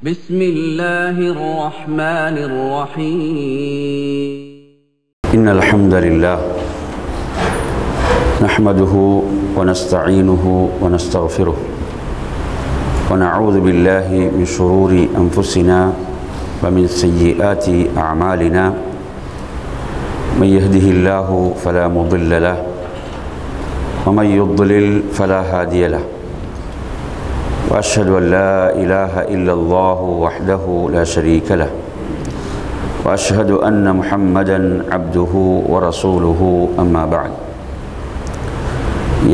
بسم الله الرحمن الرحيم إن الحمد لله نحمده ونستعينه ونستغفره ونعوذ بالله من شرور أنفسنا ومن سيئات أعمالنا من يهده الله فلا مضل له ومن يضلل فلا هادي له وأشهد أن لا إله إلا الله وحده لا شريك له وأشهد أن محمدًا عبده ورسوله أما بعد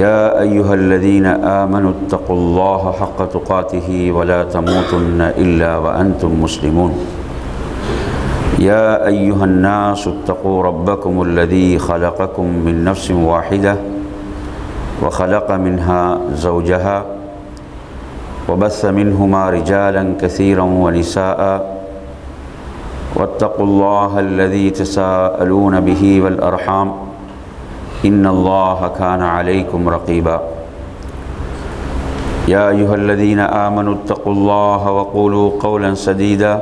يا أيها الذين آمنوا اتقوا الله حق تقاته ولا تموتن إلا وأنتم مسلمون يا أيها الناس اتقوا ربكم الذي خلقكم من نفس واحدة وخلق منها زوجها وبث منهما رجالا كثيرا ونساء واتقوا الله الذي تساءلون به والأرحام إن الله كان عليكم رقيبا يا أيها الذين آمنوا اتقوا الله وقولوا قولا سديدا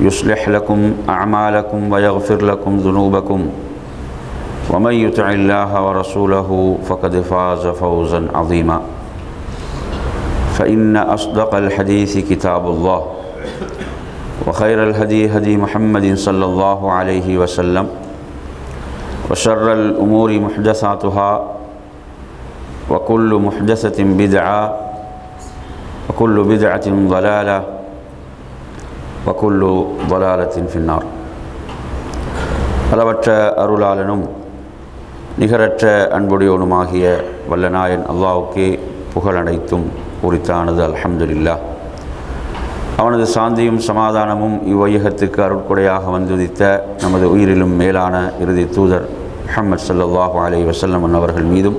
يصلح لكم أعمالكم ويغفر لكم ذنوبكم ومن يطع الله ورسوله فقد فاز فوزا عظيما فإن أصدق الحديث كتاب الله وخير الهدي هدي محمد صلى الله عليه وسلم وشر الأمور محدثاتها وكل محدثة بدعة وكل بدعة ضلالة وكل ضلالة في النار அளவற்ற அருளாளனும் நிகரற்ற அன்புடையவனுமாகிய வல்லநாயன் அல்லாஹ்வுக்கே புகழனைத்தும் உரித்தானது. அல்ஹம்துலில்லாஹ். அவனது சாந்தியும் சமாதானமும் இவ்வையகத்துக்கு அருட்கொடையாக வந்துதித்த நமது உயிரிலும் மேலான இறுதி தூதர் முஹம்மது ஸல்லல்லாஹு அலைஹி வஸல்லம் அவர்கள் மீதும்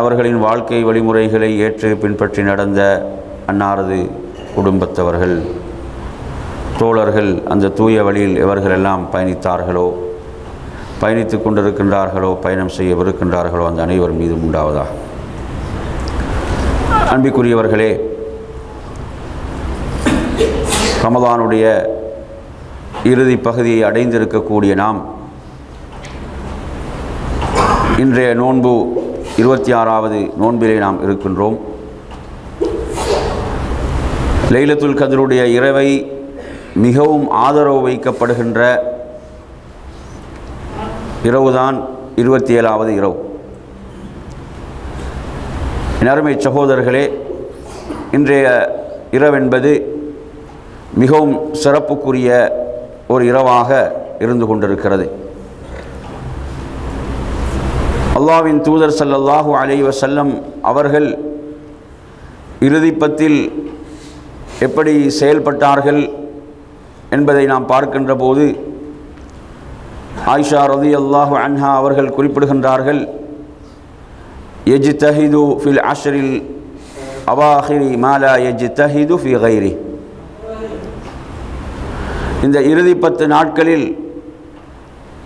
அவர்களின் வாழ்க்கை வழிமுறைகளை ஏற்று பின்பற்றி நடந்த அன்னாரது குடும்பத்தவர்கள் தோழர்கள் அந்த தூய வழியில் எவர்களெல்லாம் பயணித்தார்களோ பயணித்து கொண்டிருக்கின்றார்களோ பயணம் செய்யவிருக்கின்றார்களோ அந்த அனைவர் மீதும் உண்டாவதாக. அன்பிற்குரியவர்களே, ரமதானுடைய இறுதி பகுதியை அடைந்திருக்கக்கூடிய நாம் இன்றைய நோன்பு 26வது நோன்பிலே நாம் இருக்கின்றோம். லைலத்துல் கத்ருடைய இரவை மிகவும் ஆதரவு வைக்கப்படுகின்ற இரவுதான் 27வது இரவு. என் அருமை சகோதரர்களே, இன்றைய இரவென்பது மிகவும் சிறப்புக்குரிய ஒரு இரவாக இருந்து கொண்டிருக்கிறது. அல்லாஹ்வின் தூதர் ஸல்லல்லாஹு அலைஹி வஸல்லம் அவர்கள் இறுதிப்பத்தில் எப்படி செயல்பட்டார்கள் என்பதை நாம் பார்க்கின்ற போது ஆயிஷா ரலியல்லாஹு அன்ஹா அவர்கள் குறிப்பிடுகின்றார்கள், யஜ்தஹிது ஃபில் அஷ்ரில் அவாஹிரி மா லா யஜ்தஹிது ஃபி கைரி. இந்த இறுதி 10 நாட்களில்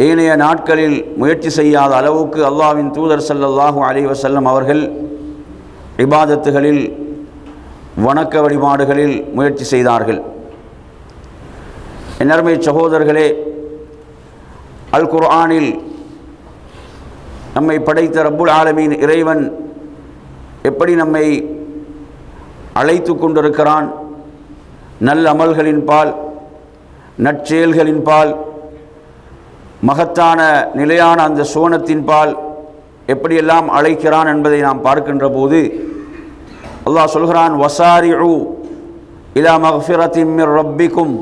ஏனைய நாட்களில் முயற்சி செய்யாத அளவுக்கு அல்லாஹ்வின் தூதர் ஸல்லல்லாஹு அலைஹி வஸல்லம் அவர்கள் இபாதத்துகளில் வணக்க வழிபாடுகளில் முயற்சி செய்தார்கள். என் அருமை சகோதரர்களே, அல் குர்ஆனில் நம்மை படைத்த ரப்புல் ஆலமீன் இறைவன் எப்படி நம்மை அழைத்து கொண்டிருக்கிறான், நல்ல அமல்களின் பால், நற்செயல்களின் பால், மகத்தான நிலையான அந்த சுவனத்தின் பால் எப்படியெல்லாம் அழைக்கிறான் என்பதை நாம் பார்க்கின்ற போது அல்லாஹ் சொல்கிறான், வசாரிஉ இலா மக்ஃபிரத்தின் மிர் ரப்பிக்கும்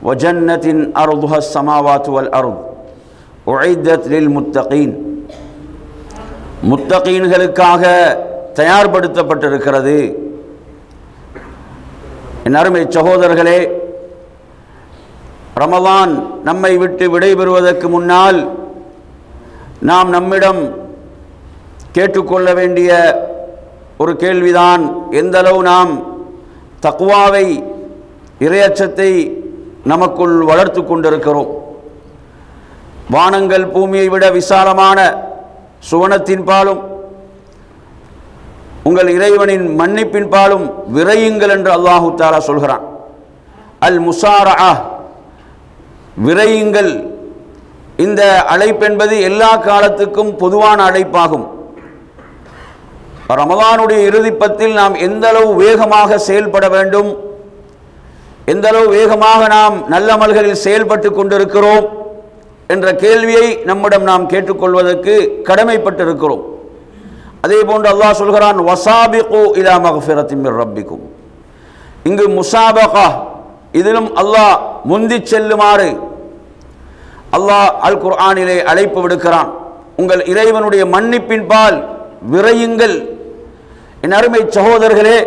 வ ஜன்னத்தின் அர்துஹா ஸமாவாத்து வல் அர்த் உஇத்தத் லில் முத்தகீன். முத்தகீன்களுக்காக தயார்படுத்தப்பட்டிருக்கிறது. என் அருமை சகோதரர்களே, ரமலான் நம்மை விட்டு விடைபெறுவதற்கு முன்னால் நாம் நம்மிடம் கேட்டுக்கொள்ள வேண்டிய ஒரு கேள்விதான், எந்தளவு நாம் தக்வாவை, இறையச்சத்தை நமக்குள் வளர்த்து கொண்டிருக்கிறோம். வானங்கள் பூமியை விட விசாலமான சுவனத்தின் பாலும் உங்கள் இறைவனின் மன்னிப்பின் பாலும் விரையுங்கள் என்று அல்லாஹு தஆலா சொல்கிறான். அல் முசாரா, விரையுங்கள். இந்த அழைப்பு என்பது எல்லா காலத்துக்கும் பொதுவான அழைப்பாகும். ரமலானுடைய இறுதிப்பத்தில் நாம் எந்த அளவு வேகமாக செயல்பட வேண்டும், எந்த அளவு வேகமாக நாம் நல்லமல்களில் செயல்பட்டு கொண்டிருக்கிறோம் என்ற கேள்வியை நம்மிடம் நாம் கேட்டுக்கொள்வதற்கு கடமைப்பட்டிருக்கிறோம். அதே போன்று அல்லாஹ் சொல்கிறான், வசாபிகு இலா மக்ஃபிரத்தின் மிர் ரப்பிக்கும். இங்கு முசாபகா, இதிலும் அல்லாஹ் முந்தி செல்லுமாறு அல்லாஹ் அல் குர்ஆனிலே அழைப்பு விடுக்கிறான். உங்கள் இறைவனுடைய மன்னிப்பின் பால் விரையுங்கள். என் அருமை சகோதரர்களே,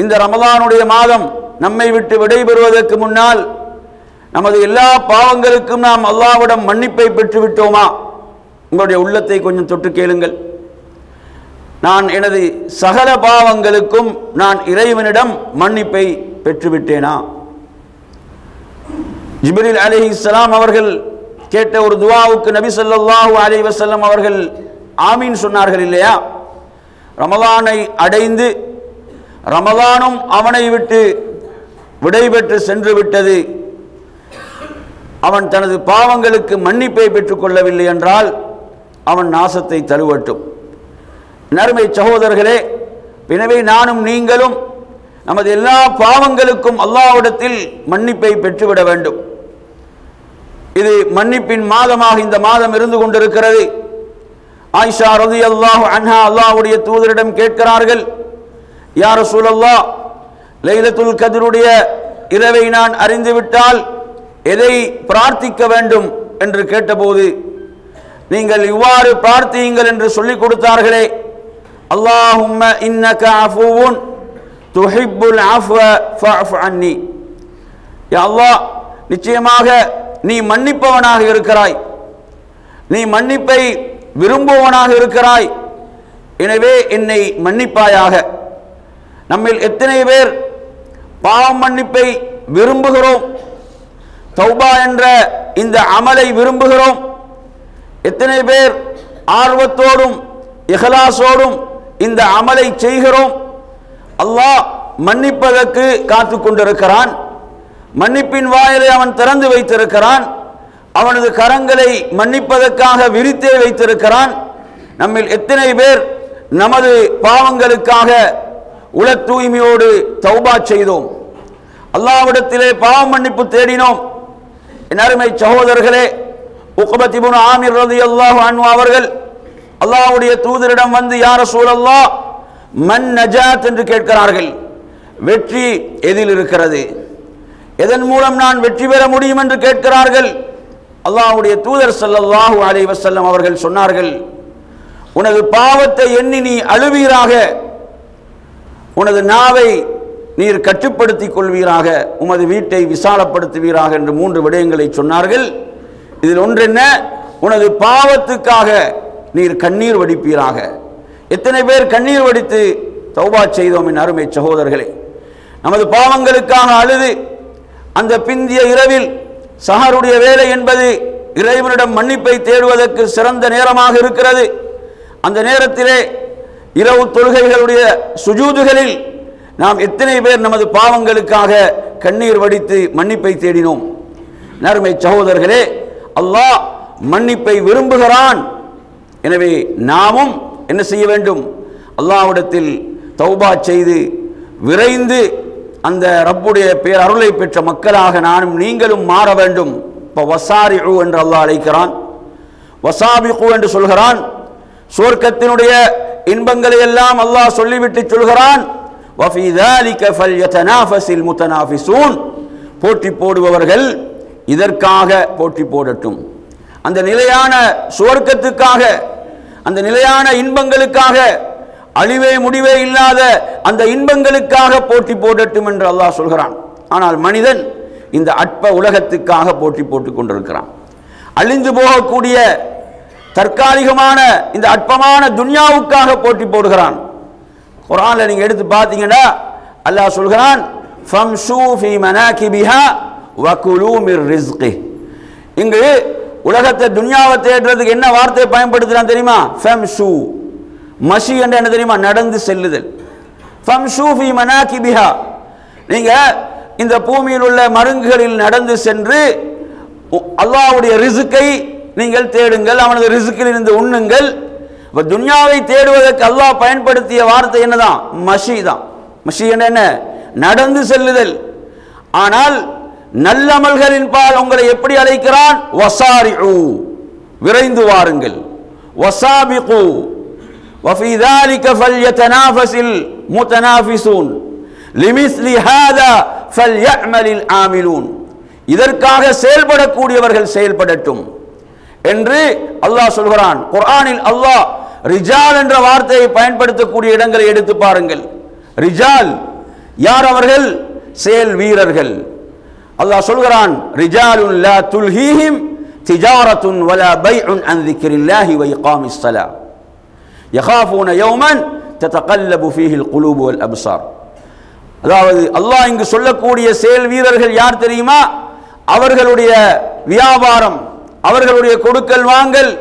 இந்த ரமலானுடைய மாதம் நம்மை விட்டு விடைபெறுவதற்கு முன்னால் நமது எல்லா பாவங்களுக்கும் நாம் அல்லாஹ்விடம் மன்னிப்பை பெற்றுவிட்டோமா? உங்களுடைய உள்ளத்தை கொஞ்சம் தொட்டு கேளுங்கள். நான் எனது சகல பாவங்களுக்கும் நான் இறைவனிடம் மன்னிப்பை பெற்றுவிட்டேனா? ஜிப்ரீல் அலைஹிஸ்ஸலாம் அவர்கள் கேட்ட ஒரு துஆவுக்கு நபி ஸல்லல்லாஹு அலைஹி வஸல்லம் அவர்கள் ஆமீன் சொன்னார்கள் இல்லையா? ரமலானை அடைந்து ரமலானும் அவனை விட்டு விடைபெற்று சென்று விட்டது, அவன் தனது பாவங்களுக்கு மன்னிப்பை பெற்றுக்கொள்ளவில்லை என்றால் அவன் நாசத்தை தழுவட்டும். நறுமை சகோதரர்களே, எனவே நானும் நீங்களும் நமது எல்லா பாவங்களுக்கும் அல்லாஹ்விடத்தில் மன்னிப்பை பெற்றுவிட வேண்டும். இது மன்னிப்பின் மாதமாக இந்த மாதம் இருந்து கொண்டிருக்கிறது. ஆயிஷா ரலியல்லாஹு அன்ஹா அல்லாஹ்வுடைய தூதரிடம் கேட்கிறார்கள், யா ரசூலல்லாஹ், லைலத்துல் கத்ருடைய இரவை நான் அறிந்துவிட்டால் எதை பிரார்த்திக்க வேண்டும் என்று கேட்டபோது, நீங்கள் இவ்வாறு பிரார்த்தியுங்கள் என்று சொல்லிக் கொடுத்தார்களே, அல்லாஹும்ம இன்னக அஃபுவுன் துஹிப்புல் அஃவ ஃபஅஃபு அன்னி. யா அல்லாஹ், நிச்சயமாக நீ மன்னிப்பவனாக இருக்கிறாய், நீ மன்னிப்பை விரும்புவனாக இருக்கிறாய், எனவே என்னை மன்னிப்பாயாக. நம்மில் எத்தனை பேர் பாவ மன்னிப்பை விரும்புகிறோம், தௌபா என்ற இந்த அமலை விரும்புகிறோம்? எத்தனை பேர் ஆர்வத்தோடும் இஹ்லாஸோடும் இந்த அமலை செய்கிறோம்? அல்லாஹ் மன்னிப்பதற்கு காத்து கொண்டிருக்கிறான். மன்னிப்பின் வாயிலை அவன் திறந்து வைத்திருக்கிறான். அவனது கரங்களை மன்னிப்பதற்காக விரித்தே வைத்திருக்கிறான். நம்மில் எத்தனை பேர் நமது பாவங்களுக்காக உள தூய்மையோடு தௌபா செய்தோம், அல்லாஹ்விடத்திலே பாவ மன்னிப்பு தேடினோம்? என் அருமை சகோதரர்களே, உக்பத் இப்னு ஆமிர் ரலியல்லாஹு அன்ஹு அவர்கள் அல்லாஹ்வுடைய தூதரிடம் வந்து, யா ரசூலல்லாஹ், மன் நஜாத் என்று கேட்கிறார்கள். வெற்றி எதில் இருக்கிறது, எதன் மூலம் நான் வெற்றி பெற முடியும் என்று கேட்கிறார்கள். அல்லாஹ்வுடைய தூதர் ஸல்லல்லாஹு அலைஹி வஸல்லம் அவர்கள் சொன்னார்கள், உனது பாவத்தை எண்ணி நீ அழுவீராக, உனது நாவை நீர் கட்டுப்படுத்திக் கொள்வீராக, உமது வீட்டை விசாலப்படுத்துவீராக என்று 3 விடயங்களை சொன்னார்கள். இதில் ஒன்று என்ன? உனது பாவத்துக்காக நீர் கண்ணீர் வடிப்பீராக. எத்தனை பேர் கண்ணீர் வடித்து தௌபா செய்தோம்? என் அருமை சகோதரர்களே, நமது பாவங்களுக்காக அழுது அந்த பிந்திய இரவில் சஹருடைய வேலை என்பது இறைவனிடம் மன்னிப்பை தேடுவதற்கு சிறந்த நேரமாக இருக்கிறது. அந்த நேரத்திலே இரவு தொழுகைகளுடைய சுஜூதுகளில் நாம் எத்தனை பேர் நமது பாவங்களுக்காக கண்ணீர் வடித்து மன்னிப்பை தேடினோம்? நறுமை சகோதரர்களே, அல்லாஹ் மன்னிப்பை விரும்புகிறான். எனவே நாமும் என்ன செய்ய வேண்டும்? அல்லாஹ்விடத்தில் தௌபா செய்து விரைந்து அந்த ரப்புடைய பேர் அருளை பெற்ற மக்களாக நானும் நீங்களும் மாற வேண்டும். இப்போ வசாரிஉ என்று அல்லாஹ் அழைக்கிறான், வசாபிகு என்று சொல்கிறான். சுவர்க்கத்தினுடைய இன்பங்களை எல்லாம் அல்லாஹ் சொல்லிவிட்டு சொல்கிறான், வஃபீ ذَلِكَ فَلْيَتَنَافَسِ الْمُتَنَافِسُونَ. போட்டி போடுபவர்கள் இதற்காக போட்டி போடட்டும். அந்த நிலையான சுவர்க்கத்துக்காக, அந்த நிலையான இன்பங்களுக்காக, அழிவே முடிவே இல்லாத அந்த இன்பங்களுக்காக போட்டி போடட்டும் என்று அல்லாஹ் சொல்கிறான். ஆனால் மனிதன் இந்த அற்ப உலகத்துக்காக போட்டி போட்டுக் கொண்டிருக்கிறான். அழிந்து போகக்கூடிய தற்காலிகமான இந்த அற்பமான துன்யாவுக்காக போட்டி போடுகிறான். குர்ஆன்ல நீங்க எடுத்து பார்த்தீங்கன்னா அல்லாஹ் சொல்கிறான், ஃபம்ஷூ ஃபீ மனாகிபிஹா வகுலூ மிர் ரிஸ்கி. இங்கு உலகத்தை துன்யாவை தேடுறதுக்கு என்ன வார்த்தையை பயன்படுத்துறான் தெரியுமா? ஃபம்ஷூ, மஷி என்ற என்ன தெரியுமா? நடந்து செல்லுதல். ஃபம்ஷூ ஃபீ மனாகிபிஹா, நீங்க இந்த பூமியில் உள்ள மருங்குகளில் நடந்து சென்று அல்லாஹ்வுடைய ரிஸ்கை நீங்கள் தேடுங்கள், அவனது ரிஸ்கில் இருந்து உண்ணுங்கள். துன்யாவை தேடுவதற்கு அல்லாஹ் பயன்படுத்திய வார்த்தை என்னதான்? மஷி தான். மஷி என்ன? நடந்து செல்லுதல். ஆனால் நல்லமல்களின் பால் உங்களை எப்படி அழைக்கிறான்? வசாரிஉ, விரைந்து வாருங்கள். வசாபிகு வஃபீ ذلك فليتنافس المتنافسون لمثل هذا فليعمل العاملون, இதற்காக செயல்படக்கூடியவர்கள் செயல்படட்டும் என்று அல்லாஹ் சொல்கிறான். குர்ஆனில் அல்லாஹ் ரிஜால் என்ற வார்த்தையை பயன்படுத்தக்கூடிய இடங்களை எடுத்து பாருங்கள். ரிஜால் யார்? அவர்கள் செயல் வீரர்கள். அல்லாஹ் சொல்கிறான், ரிஜாலுன் லா துல்ஹீஹிம் திஜாரத்துன் வலா பைஉன் அன் ذிக்ரில்லாஹி வ இகாமிஸ் ஸலாஹ் யகாஃபூன யௌமன் ததகல்லபு ஃபீஹில் குலூபு வல் அப்சார். அதாவது அல்லாஹ் இங்கு சொல்லக்கூடிய செயல் வீரர்கள் யார் தெரியுமா? அவர்களுடைய வியாபாரம், அவர்களுடைய கொடுக்கல் வாங்கல்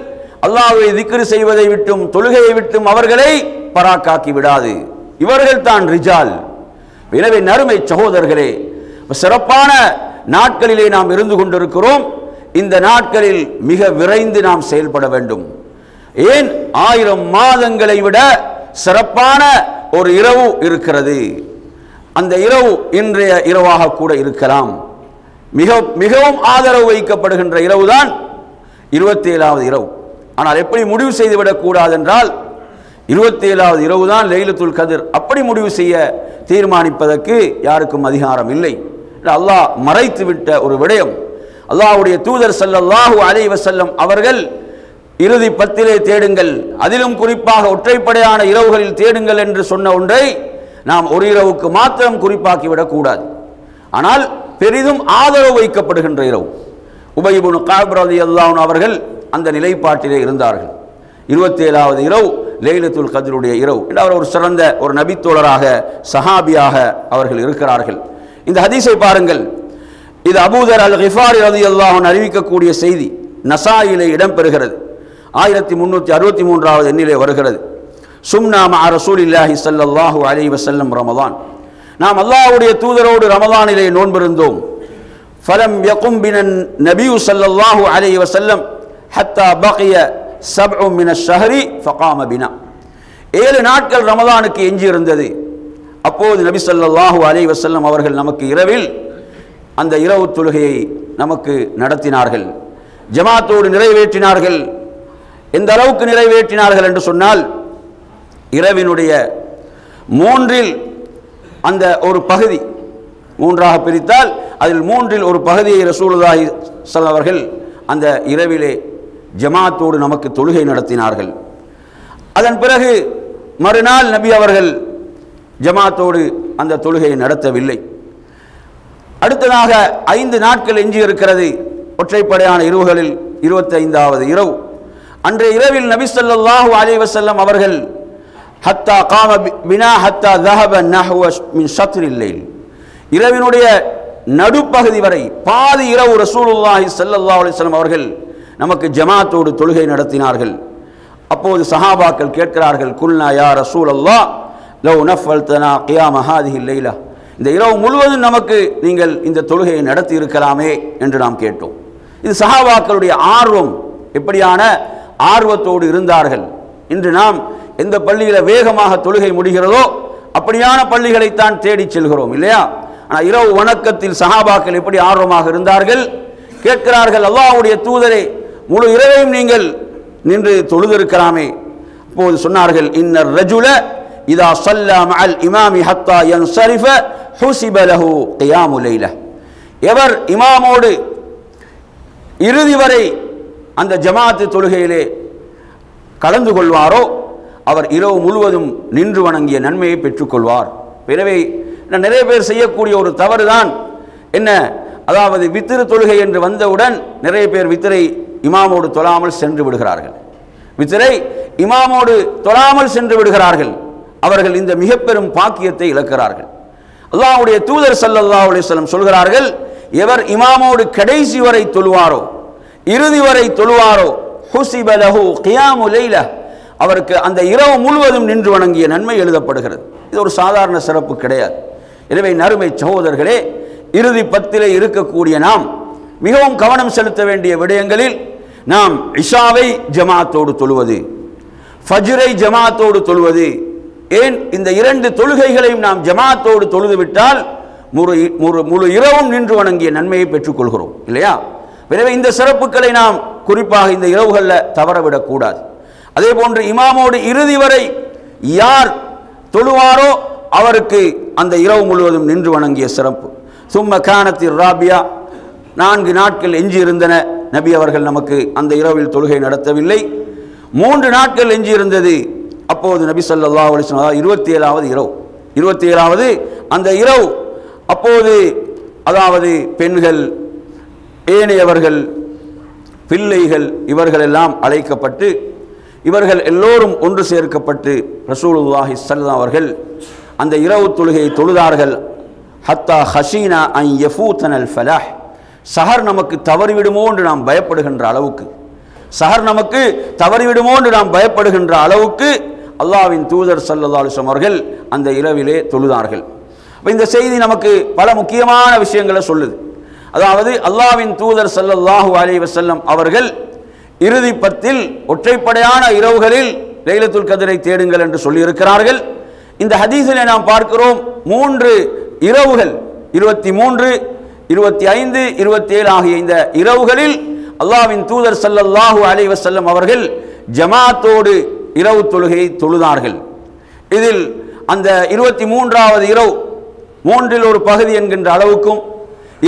அல்லாஹ்வை திக்ர் செய்வதை விட்டும் தொழுகையை விட்டும் அவர்களை பராக்காக்கி விடாது. இவர்கள் தான் ரிஜால். எனவே நறுமை சகோதரர்களே, சிறப்பான நாட்களிலே நாம் இருந்து கொண்டிருக்கிறோம். இந்த நாட்களில் மிக விரைந்து நாம் செயல்பட வேண்டும். ஏன் 1000 மாதங்களை விட சிறப்பான ஒரு இரவு இருக்கிறது. அந்த இரவு இன்றைய இரவாக கூட இருக்கலாம். மிகவும் ஆதரவு வைக்கப்படுகின்ற இரவுதான் 27வது இரவு. ஆனால் எப்படி முடிவு செய்துவிடக் கூடாது என்றால் 27வது இரவு தான் லைலத்துல் கத்ர், அப்படி முடிவு செய்ய தீர்மானிப்பதற்கு யாருக்கும் அதிகாரம் இல்லை. அல்லாஹ் மறைத்து விட்ட ஒரு விடயம். அல்லாஹ்வுடைய தூதர் ஸல்லல்லாஹு அலைஹி வஸல்லம் அவர்கள் இறுதி 10 தேடுங்கள், அதிலும் குறிப்பாக ஒற்றைப்படையான இரவுகளில் தேடுங்கள் என்று சொன்ன ஒன்றை நாம் ஒரு இரவுக்கு மாத்திரம் குறிப்பாக்கிவிடக் கூடாது. ஆனால் பெரிதும் ஆதரவு வைக்கப்படுகின்ற இரவு. உபய் இப்னு கஅப் ரலியல்லாஹு அன்ஹு அவர்கள் அந்த நிலைப்பாட்டிலே இருந்தார்கள். 27வது இரவு லைலத்துல் கத்ருடைய இரவு. அவர் ஒரு சிறந்த ஒரு நபித்தோழராக சஹாபியாக அவர்கள் இருக்கிறார்கள். இந்த ஹதீஸை பாருங்கள். இது அபூதர் அல் கிஃபாரி ரலியல்லாஹு அன்ஹு அறிவிக்கக்கூடிய செய்தி. நசாயிலே இடம்பெறுகிறது. 1363வது எண்ணிலே வருகிறது. சும்னா மஅ ரசூலில்லாஹி ஸல்லல்லாஹு அலைஹி வஸல்லம் ரமதான், நாம் அல்லாஹ்வுடைய தூதரோடு ரமதானிலே நோன்பிருந்தோம். ஃபலம் யகும் பினன் நபியு ஸல்லல்லாஹு அலைஹி வஸல்லம் ஹத்தா பகிய 7 மின ஷஹரி ஃபகாம பினா. 7 நாட்கள் ரமதானுக்கு எஞ்சி இருந்தது. அப்போது நபி ஸல்லல்லாஹு அலைஹி வஸல்லம் அவர்கள் நமக்கு இரவில் அந்த இரவு தொழுகையை நமக்கு நடத்தினார்கள், ஜமாத்தோடு நிறைவேற்றினார்கள். எந்த அளவுக்கு நிறைவேற்றினார்கள் என்று சொன்னால், இரவினுடைய 3இல் அந்த ஒரு பகுதி, 3ஆக பிரித்தால் அதில் 3இல் ஒரு பகுதியை ரசூலுல்லாஹி ஸல்லல்லாஹு அவர்கள் அந்த இரவிலே ஜமாத்தோடு நமக்கு தொழுகை நடத்தினார்கள். அதன் பிறகு மறுநாள் நபி அவர்கள் ஜமாத்தோடு அந்த தொழுகையை நடத்தவில்லை. அடுத்ததாக 5 நாட்கள் எஞ்சி இருக்கிறது. ஒற்றைப்படையான இரவுகளில் 25வது இரவு. அன்றைய இரவில் நபி ஸல்லல்லாஹு அலைஹி வஸல்லம் அவர்கள் ஹத்தா காம பினா ஹத்தா ذهب نحو من شطر الليل, இரவினுடைய நடுப்பகுதி வரை பாதி இரவு ரசூலுல்லாஹி ஸல்லல்லாஹு அலைஹி வஸல்லம் அவர்கள் நமக்கு ஜமாத்தோடு தொழுகை நடத்தினார்கள். அப்போது சஹாபாக்கள் கேட்கிறார்கள், குல்னா யா ரசூலல்லாஹ் லவ் நஃபல்தனா கியாம ஹாதிஹி லைலா, இந்த இரவு முழுவதும் நமக்கு நீங்கள் இந்த தொழுகையை நடத்தி இருக்கலாமே என்று நாம் கேட்டோம். இது சஹாபாக்களுடைய ஆர்வம், எப்படியான ஆர்வத்தோடு இருந்தார்கள். இன்று நாம் எந்த பள்ளியில வேகமாக தொழுகை முடிகிறதோ அப்படியான பள்ளிகளைத்தான் தேடி செல்கிறோம், இல்லையா? ஆனால் இரவு வணக்கத்தில் சஹாபாக்கள் எப்படி ஆர்வமாக இருந்தார்கள். கேட்கிறார்கள், அல்லாஹ்வுடைய தூதரே, முழு இரவையும் நீங்கள் நின்று தொழுதிருக்கலாமே. அப்போது சொன்னார்கள், இன்னர் ரஜுல இதா ஸல்லா மஅல் இமாமி ஹத்தா யன்ஸரிஃப ஹுஸிப லஹு கியாமு லைலா, எவர் இமாமோடு இறுதி வரை அந்த ஜமாத்து தொழுகையிலே கலந்து கொள்வாரோ அவர் இரவு முழுவதும் நின்று வணங்கிய நன்மையை பெற்றுக்கொள்வார். எனவே நிறைய பேர் செய்யக்கூடிய ஒரு தவறு தான் என்ன, அதாவது வித்திரு தொழுகை என்று வந்தவுடன் நிறைய பேர் வித்திரை இமாமோடு தொழாமல் சென்று விடுகிறார்கள். வித்திரை இமாமோடு தொழாமல் சென்று விடுகிறார்கள். அவர்கள் இந்த மிக பெரும் பாக்கியத்தை இழக்கிறார்கள். அல்லாஹ்வுடைய தூதர் ஸல்லல்லாஹு அலைஹி வஸல்லம் சொல்கிறார்கள், எவர் இமாமோடு கடைசி வரை தொழுவாரோ, இறுதி வரை தொழுவாரோ, ஹுஸிப லஹு கியாமு லைலா, அவருக்கு அந்த இரவு முழுவதும் நின்று வணங்கிய நன்மை எழுதப்படுகிறது. இது ஒரு சாதாரண சிறப்பு கிடையாது. எனவே நறுமை சகோதரர்களே, இறுதி பத்திலே இருக்கக்கூடிய நாம் மிகவும் கவனம் செலுத்த வேண்டிய விடயங்களில் நாம் இஷாவை ஜமாத்தோடு தொழுவது, ஃபஜ்ரை ஜமாத்தோடு தொழுவது. ஏன் இந்த இரண்டு தொழுகைகளையும் நாம் ஜமாத்தோடு தொழுது விட்டால் முழு இரவும் நின்று வணங்கிய நன்மையை பெற்றுக்கொள்கிறோம் இல்லையா? எனவே இந்த சிறப்புகளை நாம் குறிப்பாக இந்த இரவுகளில் தவறவிடக்கூடாது. அதே போன்று இமாமோடு இறுதி வரை யார் தொழுவாரோ அவருக்கு அந்த இரவு முழுவதும் நின்று வணங்கிய சிறப்பு. சும்ம கானத்திர் ராபியா, 4 நாட்கள் எஞ்சி இருந்தன. நபி அவர்கள் நமக்கு அந்த இரவில் தொழுகை நடத்தவில்லை. 3 நாட்கள் எஞ்சி இருந்தது. அப்போது நபி ஸல்லல்லாஹு அலைஹி வஸல்லம் 27வது இரவு, 27வது அந்த இரவு, அப்போது அதாவது பெண்கள், ஏனையவர்கள், பிள்ளைகள் இவர்களெல்லாம் அழைக்கப்பட்டு இவர்கள் எல்லோரும் ஒன்று சேர்க்கப்பட்டு ரசூலுல்லாஹி ஸல்லல்லாஹு அவர்கள் அந்த இரவு தொழுகையை தொழுதார்கள். ஹத்தா ஹஷீனா அன் யஃபூதனல் ஃபலாஹ், சஹர் நமக்கு தவறிவிடுமோ என்று நாம் பயப்படுகின்ற அளவுக்கு, சஹர் நமக்கு தவறிவிடுமோ என்று நாம் பயப்படுகின்ற அளவுக்கு அல்லாஹ்வின் தூதர் ஸல்லல்லாஹு அலைஹி வஸல்லம் அவர்கள் அந்த இரவிலே தொழுதார்கள். இந்த செய்தி நமக்கு பல முக்கியமான விஷயங்களை சொல்லுது. அதாவது அல்லாஹ்வின் தூதர் ஸல்லல்லாஹு அலைஹி வஸல்லம் அவர்கள் இறுதி பத்தில் ஒற்றைப்படையான இரவுகளில் லைலத்துல் கத்ரை தேடுங்கள் என்று சொல்லியிருக்கிறார்கள். இந்த ஹதீஸிலே நாம் பார்க்கிறோம் 3 இரவுகள், 23, 25, 27 ஆகிய இந்த இரவுகளில் அல்லாஹ்வின் தூதர் ஸல்லல்லாஹு அலைஹி வஸல்லம் அவர்கள் ஜமாத்தோடு இரவு தொழுகையை தொழுதார்கள். இதில் அந்த 23வது இரவு 3ல் ஒரு பகுதி என்கின்ற அளவுக்கும்,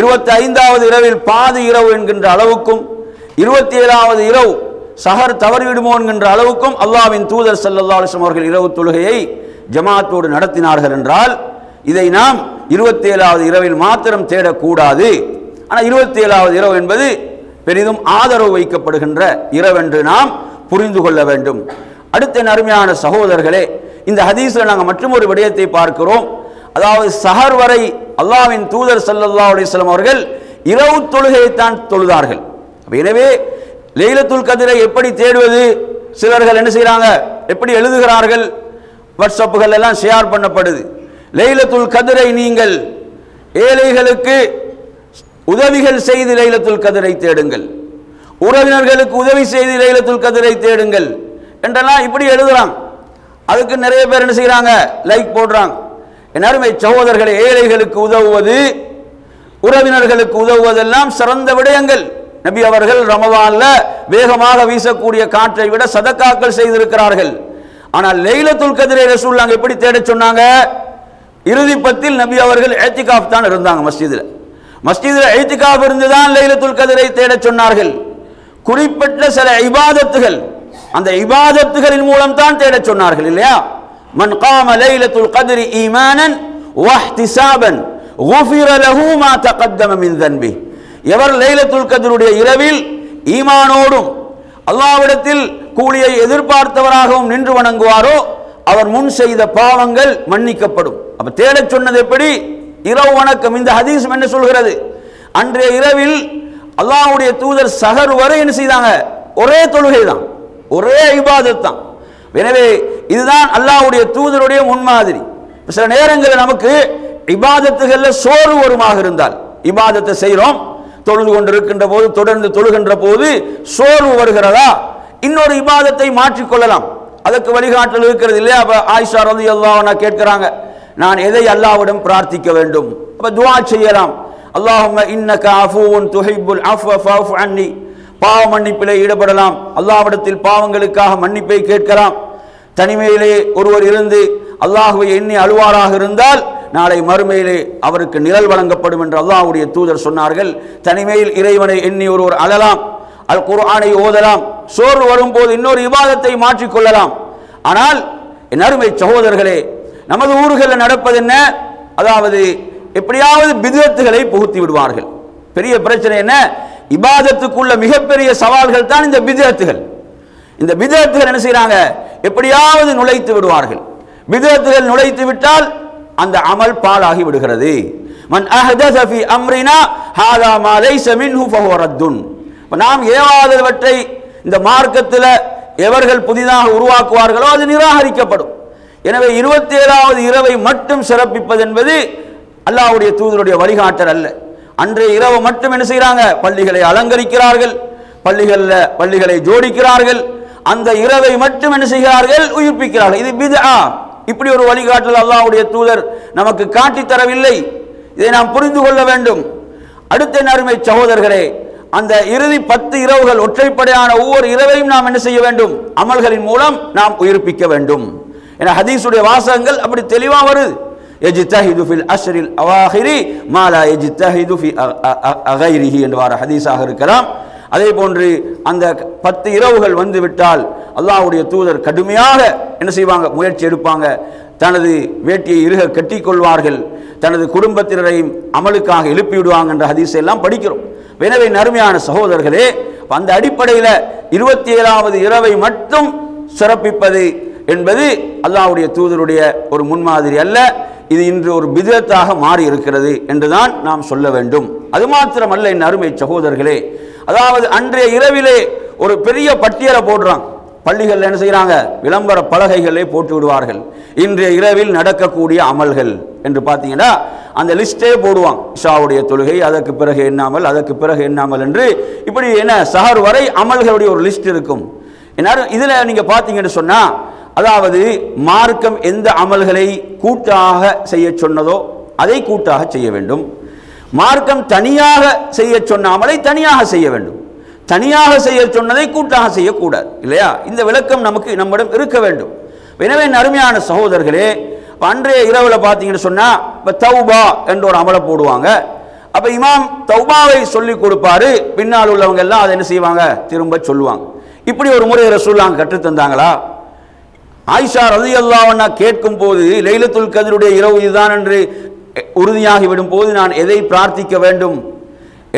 25வது இரவில் பாதி இரவு என்கின்ற அளவுக்கும், 27வது இரவு சஹர் தவறிவிடுமோ என்கின்ற அளவுக்கும் அல்லாஹ்வின் தூதர் ஸல்லல்லாஹு அலைஹி வஸல்லம் அவர்கள் இரவு தொழுகையை ஜமாத்தோடு நடத்தினார்கள் என்றால், இதை நாம் 27வது இரவில் மாத்திரம் தேடக்கூடாது. ஆனால் 27வது இரவு என்பது பெரிதும் ஆதரவு வைக்கப்படுகின்ற இரவென்று நாம் புரிந்து கொள்ள வேண்டும். அடுத்த அருமையான சகோதரர்களே, இந்த ஹதீஸில் நாங்கள் மற்றும் ஒரு விடயத்தை பார்க்கிறோம். அதாவது சஹர் வரை அல்லாஹ்வின் தூதர் ஸல்லல்லாஹு அலைஹி வஸல்லம் அவர்கள் இரவு தொழுகையைத்தான் தொழுதார்கள். எனவே லைலத்துல் கத்ரை எப்படி தேடுவது? சிலர்கள் என்ன செய்கிறாங்க, எப்படி எழுதுகிறார்கள், வாட்ஸ்அப்புகள் எல்லாம் ஷேர் பண்ணப்படுது. லைலத்துல் கத்ரை நீங்கள் ஏழைகளுக்கு உதவிகள் செய்து லைலத்துல் கத்ரை தேடுங்கள், உறவினர்களுக்கு உதவி செய்து லைலத்துல் கத்ரை தேடுங்கள் என்றெல்லாம் இப்படி எழுதுறாங்க. அதுக்கு நிறைய பேர் என்ன செய்கிறாங்க, லைக் போடுறாங்க. என் அருமை சகோதரர்களை, ஏழைகளுக்கு உதவுவது, உறவினர்களுக்கு உதவுவதெல்லாம் சிறந்த விடயங்கள். நபி அவர்கள் ரமலான்ல வேகமாக வீசக்கூடிய காற்றை விட சதக்காக்கள் செய்திருக்கிறார்கள். ஆனால் லைலத்துல் கத்ரை ரசூலுல்லாஹ் எப்படி தேட சொன்னாங்க? இறுதி பத்தில் நபி அவர்கள் இத்திகாஃப் தான் இருந்தாங்க. மஸ்ஜிதில் இத்திகாஃப் இருந்துதான் லைலத்துல் கத்ரை தேட சொன்னார்கள். குறிப்பிட்ட சில இபாதத்துகள், அந்த இபாதத்துகளின் மூலம் தான் தேட சொன்னார்கள் இல்லையா? மன் காம லைலத்துல் கத்ரி ஈமானன் வஹ்திசாபன் குஃபிர லஹு மா தகத்தம மின் தன்பி. எவர் லைலத்துல் கத்ருடைய இரவில் ஈமானோடும் அல்லாஹ்விடத்தில் கூலியை எதிர்பார்த்தவராகவும் நின்று வணங்குவாரோ அவர் முன் செய்த பாவங்கள் மன்னிக்கப்படும். அப்ப தேடச் சொன்னது எப்படி? இரவு வணக்கம். இந்த ஹதீஸ் என்ன சொல்கிறது? அன்றைய இரவில் அல்லாஹ்வுடைய தூதர் சஹர் வரை என்ன செய்தாங்க? ஒரே தொழுகை தான், ஒரே இபாதத் தான். எனவே இதுதான் அல்லாஹ்வுடைய தூதருடைய முன்மாதிரி. சில நேரங்களில் நமக்கு இபாதத்துகளில் சோர்வு வருமாக இருந்தால், இபாதத்தை செய்கிறோம், தொழுது கொண்டிருக்கின்ற போது, தொடர்ந்து தொழுகின்ற போது சோர்வு வருகிறதா, இன்னொரு இபாதத்தை மாற்றிக்கொள்ளலாம். அதற்கு வழிகாட்டல் இருக்கிறது இல்லையா? அப்ப ஆயிஷா ரலியல்லாஹு அன்ஹா கேட்கிறாங்க, நான் எதை அல்லாஹ்விடம் பிரார்த்திக்க வேண்டும்? அப்ப துஆ செய்யலாம். அல்லாஹும்ம இன்னக அஃபூவுன் துஹிப்புல் அஃவ ஃபஅஃபு அன்னி. பாவ மன்னிப்பிலே ஈடுபடலாம், அல்லாஹ்விடத்தில் பாவங்களுக்காக மன்னிப்பை கேட்கலாம். தனிமையிலே ஒருவர் இருந்து அல்லாஹ்வை எண்ணி அழுவாராக இருந்தால் நாளை மறுமையிலே அவருக்கு நிழல் வழங்கப்படும் என்று அல்லாஹ்வுடைய தூதர் சொன்னார்கள். தனிமையில் இறைவனை எண்ணி ஒருவர் அழலாம், அல் குர்ஆனை ஓதலாம், சோர்வு வரும்போது இன்னொரு இபாதத்தை மாற்றிக்கொள்ளலாம். ஆனால் என் அருமை சகோதரர்களே, நமது ஊர்களில் நடப்பது என்ன? அதாவது எப்படியாவது பித்அத்துகளை புகுத்தி விடுவார்கள். பெரிய பிரச்சனை என்ன? இபாதத்துக்குள்ள மிகப்பெரிய சவால்கள் தான் இந்த பித்அத்துகள். இந்த பித்அத்துகள் என்ன செய்யறாங்க? எப்படியாவது நுழைத்து விடுவார்கள். பித்அத்துகள் நுழைத்து விட்டால் அந்த அமல் பாழாகி விடுகிறது. மன் அஹதஸ ஃபீ அம்ரினா ஹாதா மா லைஸ மின்ஹு ஃபஹுவ ரத்துன். நாம் ஏவாதவற்றை இந்த மார்க்கத்தில் எவர்கள் புதிதாக உருவாக்குவார்களோ அது நிராகரிக்கப்படும். எனவே 27வது இரவை மட்டும் சிறப்பிப்பது என்பது அல்லாஹ்வுடைய தூதருடைய வழிகாட்டல் அல்ல. அன்றைய இரவு மட்டும் என்ன செய்கிறாங்க? பள்ளிகளை அலங்கரிக்கிறார்கள், பள்ளிகளை ஜோடிக்கிறார்கள், அந்த இரவை மட்டும் என்ன செய்கிறார்கள்? உயிர்ப்பிக்கிறார்கள். இது பித்ஆ. இப்படி ஒரு வழிகாட்டல் அல்லாஹ்வுடைய தூதர் நமக்கு காட்டித் தரவில்லை. இதை நாம் புரிந்து கொள்ள வேண்டும். அடுத்த அருமை சகோதரர்களே, அந்த இறுதி 10 இரவுகள் ஒற்றைப்படையான ஒவ்வொரு இரவையும் நாம் என்ன செய்ய வேண்டும்? அமல்களின் மூலம் நாம் உயிர்ப்பிக்க வேண்டும். என ஹதீஸுடைய வாசகங்கள் அப்படி தெளிவாக வருது. யஜ்தஹிது ஃபில் அஷ்ரில் அவாஹிரி மா லா யஜ்தஹிது ஃபி அகைரிஹி என்ற ஹதீஸாக இருக்கலாம். அதே போன்று அந்த 10 இரவுகள் வந்து விட்டால் அல்லாஹ்வுடைய தூதர் கடுமையாக என்ன செய்வாங்க? முயற்சி எடுப்பாங்க. தனது வேட்டியை இறுக கட்டி கொள்வார்கள், தனது குடும்பத்தினரையும் அமலுக்காக எழுப்பி விடுவாங்க என்ற ஹதீஸை எல்லாம் படிக்கிறோம். எனவே நறுமையான சகோதரர்களே, அந்த அடிப்படையில் 27வது இரவை மட்டும் சிறப்பிப்பது என்பது அல்லாஹ்வுடைய தூதருடைய ஒரு முன்மாதிரி அல்ல. இது இன்று ஒரு பித்அத்தாக மாறி இருக்கிறது என்றுதான் நாம் சொல்ல வேண்டும். அது மாத்திரமல்ல என் அருமை சகோதரர்களே, அதாவது அன்றைய இரவிலே ஒரு பெரிய பட்டியலை போடுறாங்க. பள்ளிகள் என்ன செய்கிறாங்க? விளம்பர பலகைகளை போட்டு விடுவார்கள். இன்றைய இரவில் நடக்கக்கூடிய அமல்கள் என்று பார்த்தீங்கன்னா அந்த லிஸ்டே போடுவாங்க. இஷாவுடைய தொழுகை, அதற்கு பிறகு எண்ணாமல், அதற்கு பிறகு எண்ணாமல் என்று இப்படி என்ன சஹர் வரை அமல்களுடைய ஒரு லிஸ்ட் இருக்கும். இதில் நீங்கள் பார்த்தீங்கன்னு சொன்னால், அதாவது மார்க்கம் எந்த அமல்களை கூட்டாக செய்ய சொன்னதோ அதை கூட்டாக செய்ய வேண்டும். மார்க்கம் தனியாக செய்ய சொன்ன அமலை தனியாக செய்ய வேண்டும். தனியாக செய்ய சொன்னதை கூட்டாக செய்யக்கூடாது, இல்லையா? இந்த விளக்கம் நம்மிடம் இருக்க வேண்டும். எனவே அருமையான சகோதரர்களே, அன்றைய இரவில் பார்த்தீங்கன்னு சொன்னால் இப்போ தௌபா என்ற ஒரு அமலை போடுவாங்க. அப்போ இமாம் தௌபாவை சொல்லி கொடுப்பாரு, பின்னால் உள்ளவங்க எல்லாம் அதை என்ன செய்வாங்க? திரும்ப சொல்லுவாங்க. இப்படி ஒரு முறை ரசூலுல்லாஹ் கற்றுத்தந்தாங்களா? ஆயிஷா ரலியல்லாஹு அன்ஹா கேட்கும் போது லைலத்துல் கத்ருடைய இரவு இதுதான் என்று உறுதியாகிவிடும் போது நான் எதை பிரார்த்திக்க வேண்டும்